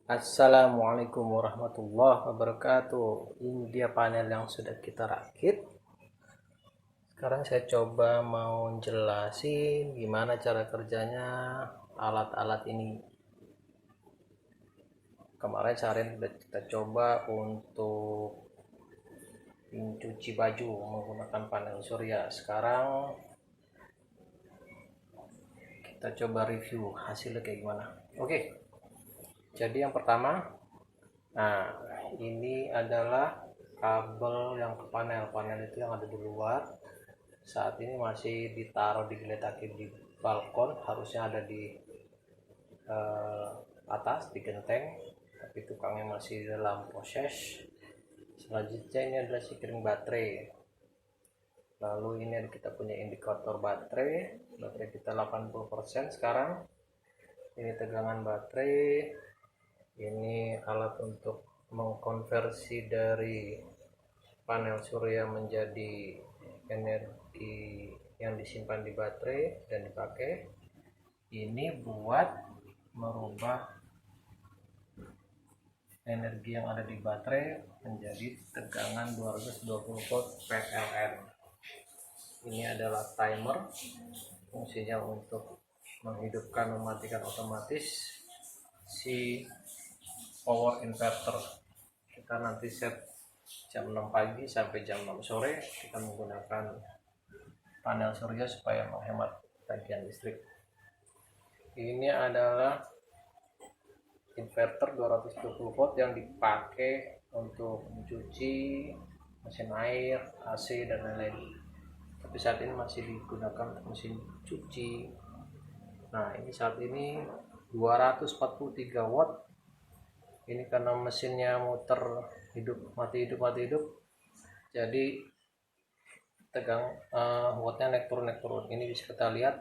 Assalamualaikum warahmatullahi wabarakatuh. Ini dia panel yang sudah kita rakit. Sekarang saya coba mau jelasin gimana cara kerjanya alat-alat ini. Kemarin seharian sudah kita coba untuk mencuci baju menggunakan panel surya. Sekarang kita coba review hasilnya kayak gimana. Oke. Jadi yang pertama, nah ini adalah kabel yang ke panel itu yang ada di luar. Saat ini masih ditaruh digeletakin di balkon, harusnya ada di atas di genteng, tapi tukangnya masih dalam proses. Selanjutnya ini adalah sikring baterai. Lalu ini kita punya indikator baterai kita 80% sekarang. Ini tegangan baterai, ini alat untuk mengkonversi dari panel surya menjadi energi yang disimpan di baterai dan dipakai. Ini buat merubah energi yang ada di baterai menjadi tegangan 220 volt PLN. Ini adalah timer, fungsinya untuk menghidupkan mematikan otomatis si power inverter. Kita nanti set jam 6 pagi sampai jam 6 sore kita menggunakan panel surya supaya menghemat tagihan listrik. Ini adalah inverter 220 volt yang dipakai untuk mencuci mesin air, AC dan lain-lain. Tapi saat ini masih digunakan untuk mesin cuci. Nah, ini saat ini 243 watt. Ini karena mesinnya muter hidup mati hidup. Jadi tegang wattnya naik turun. Ini bisa kita lihat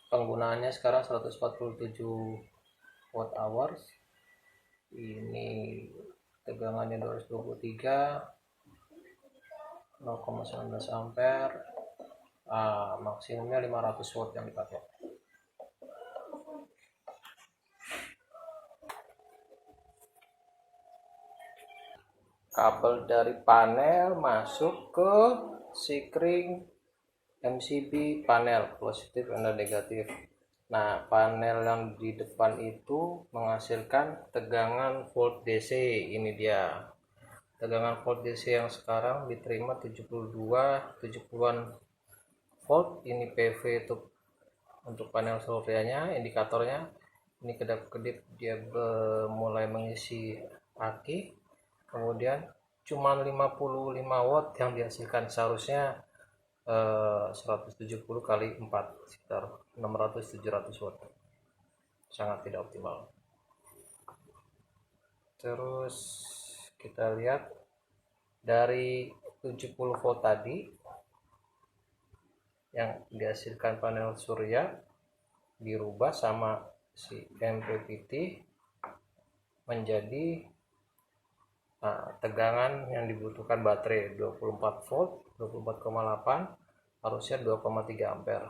penggunaannya sekarang 147 watt hours. Ini tegangannya 223, 0,19 ampere, maksimumnya 500 watt yang dipakai. Kabel dari panel masuk ke sikring MCB panel, positif dan negatif. Nah, panel yang di depan itu menghasilkan tegangan volt DC. Ini dia tegangan volt DC yang sekarang diterima 70-an volt. Ini PV untuk panel suryanya. Indikatornya ini kedap-kedip dia mulai mengisi aki. Kemudian cuma 55 watt yang dihasilkan, seharusnya 170 kali 4 sekitar 600-700 watt. Sangat tidak optimal. Terus kita lihat dari 70 volt tadi yang dihasilkan panel surya dirubah sama si MPPT menjadi tegangan yang dibutuhkan baterai 24 volt, 24,8, harusnya 2,3 ampere.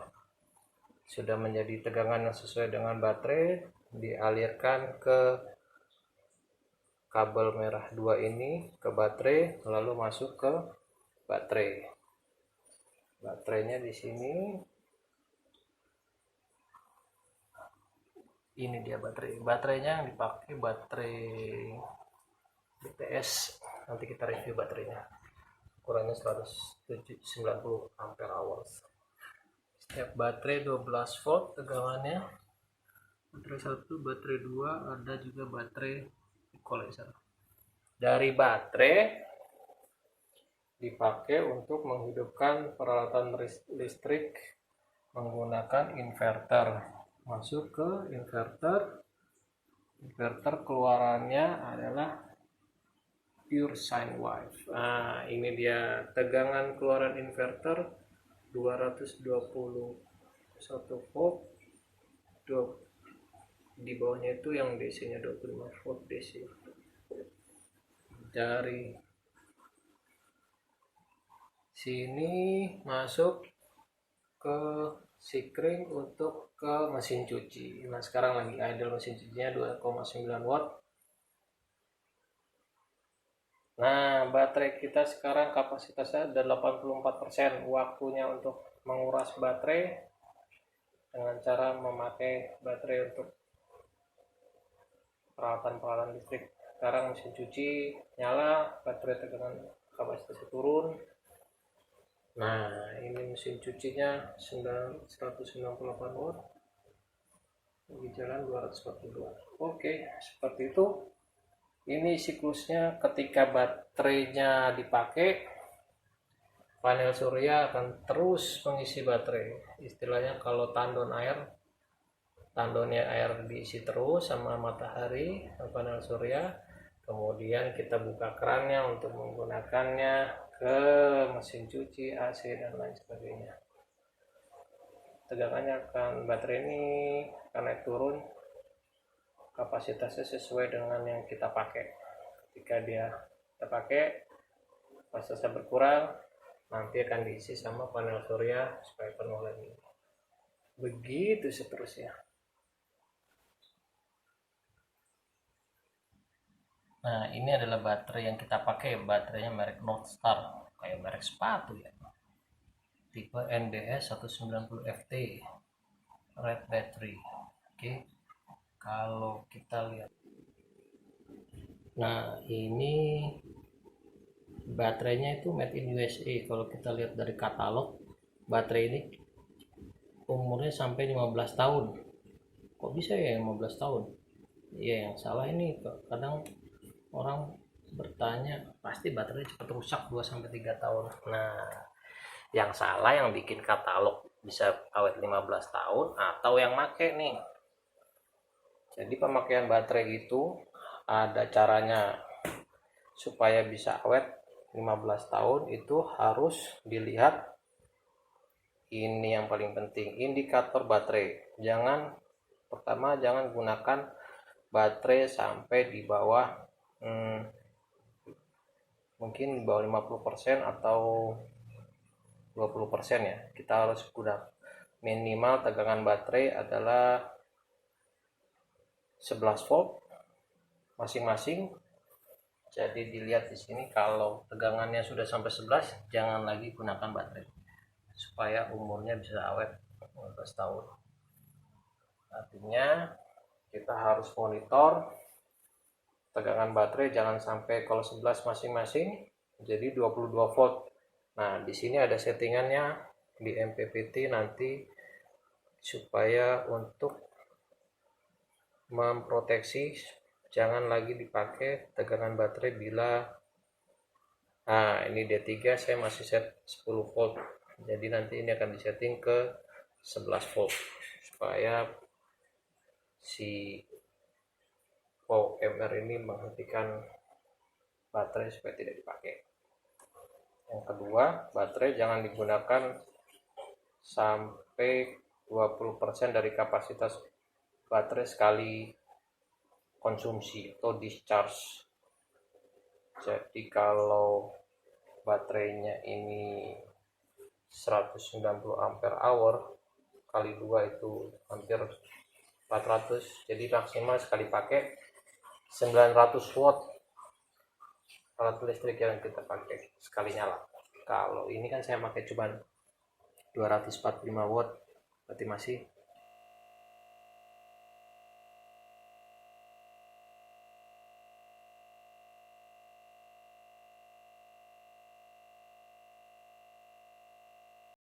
Sudah menjadi tegangan yang sesuai dengan baterai, dialirkan ke kabel merah 2 ini ke baterai, lalu masuk ke baterai. Baterainya di sini. Ini dia baterainya yang dipakai baterai BTS. Nanti kita review baterainya. Ukurannya 190 ampere hours. Setiap baterai 12 volt tegangannya. Baterai 1, baterai 2, ada juga baterai equalizer. Dari baterai dipakai untuk menghidupkan peralatan listrik menggunakan inverter. Masuk ke inverter keluarannya adalah pure sine wave. Nah, ini dia tegangan keluaran inverter 221 volt. Di bawahnya itu yang DC-nya 25 volt DC. Dari sini masuk ke sikring untuk ke mesin cuci. Nah sekarang lagi idle mesin cucinya 2,9 watt. Nah baterai kita sekarang kapasitasnya ada 84%. Waktunya untuk menguras baterai dengan cara memakai baterai untuk peralatan listrik. Sekarang mesin cuci nyala, baterai tegangan kapasitasnya turun. Nah ini mesin cucinya 198 watt, di jalan 242. Oke, seperti itu. Ini siklusnya ketika baterainya dipakai, panel surya akan terus mengisi baterai. Istilahnya kalau tandonnya air diisi terus sama matahari, panel surya. Kemudian kita buka kerannya untuk menggunakannya ke mesin cuci, AC, dan lain sebagainya. Tegangannya baterai ini akan naik turun, kapasitasnya sesuai dengan yang kita pakai. Ketika kita pakai, kapasitasnya berkurang, nanti akan diisi sama panel surya supaya penuh lagi. Begitu seterusnya. Nah ini adalah baterai yang kita pakai, baterainya merek Northstar, kayak merek sepatu ya, tipe NDS 190FT red battery. Oke, kalau kita lihat, nah ini baterainya itu made in USA. Kalau kita lihat dari katalog, baterai ini umurnya sampai 15 tahun. Kok bisa ya 15 tahun? Iya, yang salah ini kadang orang bertanya, pasti baterai cepat rusak 2-3 tahun. Nah yang salah yang bikin katalog bisa awet 15 tahun atau yang make nih. Jadi pemakaian baterai itu ada caranya. Supaya bisa awet 15 tahun itu harus dilihat, ini yang paling penting, indikator baterai. Pertama jangan gunakan baterai sampai di bawah mungkin di bawah 50% atau 20% ya. Kita harus gunakan minimal tegangan baterai adalah 11 volt masing-masing. Jadi dilihat di sini, kalau tegangannya sudah sampai 11, jangan lagi gunakan baterai supaya umurnya bisa awet 15 tahun. Artinya kita harus monitor tegangan baterai, jangan sampai kalau 11 masing-masing jadi 22 volt. Nah, di sini ada settingannya di MPPT nanti supaya untuk memproteksi jangan lagi dipakai tegangan baterai bila ini D3 saya masih set 10 volt. Jadi nanti ini akan disetting ke 11 volt supaya si OMR ini menghentikan baterai supaya tidak dipakai. Yang kedua, baterai jangan digunakan sampai 20% dari kapasitas baterai sekali konsumsi atau discharge. Jadi kalau baterainya ini 190 ampere hour kali 2 itu hampir 400, jadi maksimal sekali pakai 900 watt alat listrik yang kita pakai sekali nyala. Kalau ini kan saya pakai cuma 245 watt, berarti masih